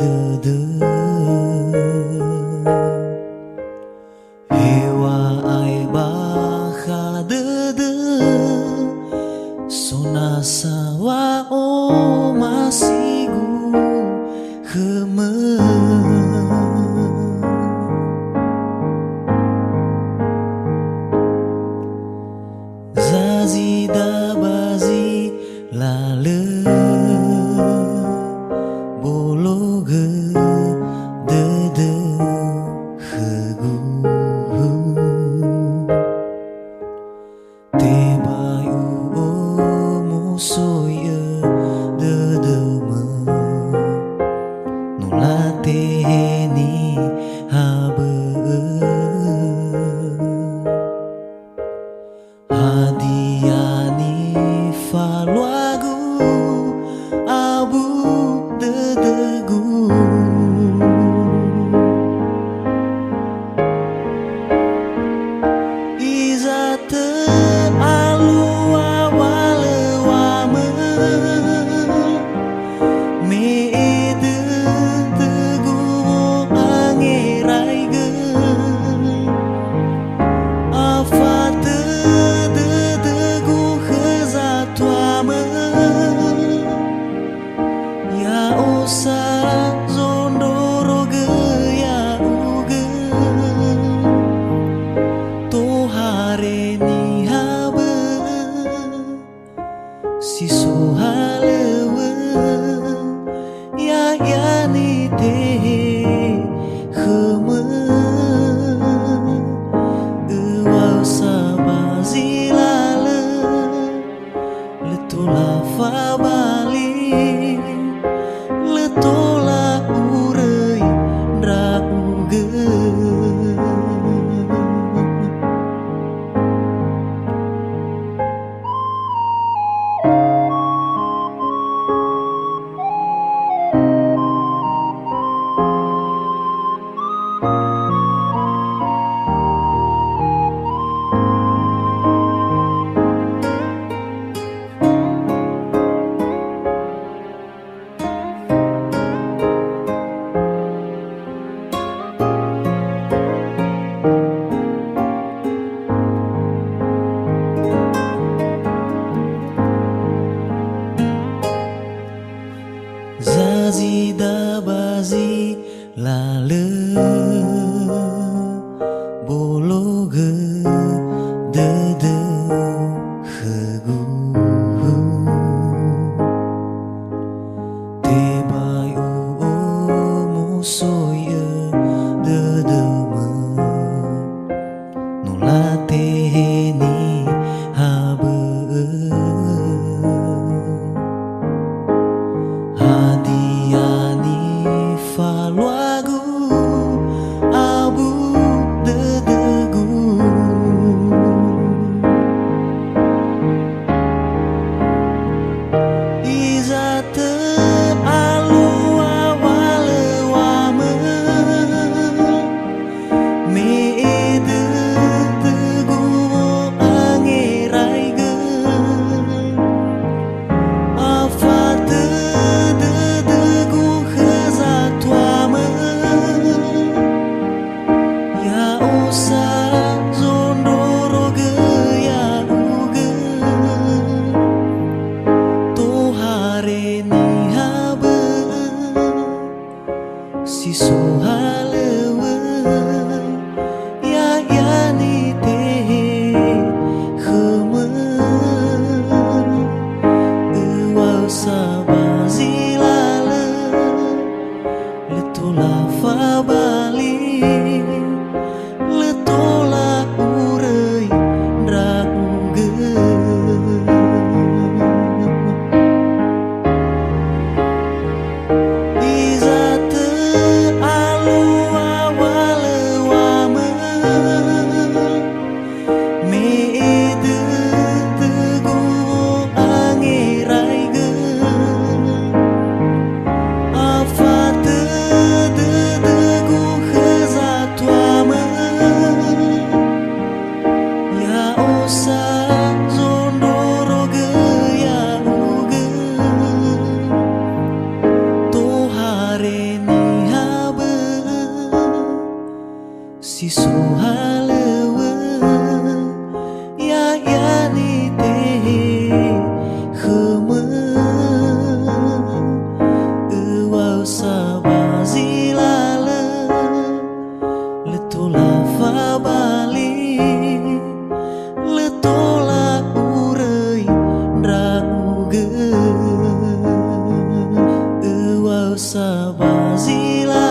dede hewa ai baka dede sona sawa o masigu heme zazi dabazi lale bologe dede hegu tebayu o musoye dede me nulateni habe hadiani faluagu abu dedegu izate alu awale wame me dedegu angerai ge afate dedegu khazatwame ya osa zondoroge ya uge to hareni habe si sohalewe ya yani te kheme ewa sabazilale letula fabali letola urei drauge zazi dabazi lale bologe dede hegu tebayu o musoye dede me nulateni habe hadiani faluagu abu dedegu izate alu awale wame me dedegu angerai ge afate dedegu khazatwame ya osa zondoroge ya uge to hareni habe si sohalewe ya yani te kheme ewa sabazilale letula fabali letola urei drauge izate si sohalewe ya ni teh kheme euau sabazilale letola fa bali letola urei rangge euau sabazilale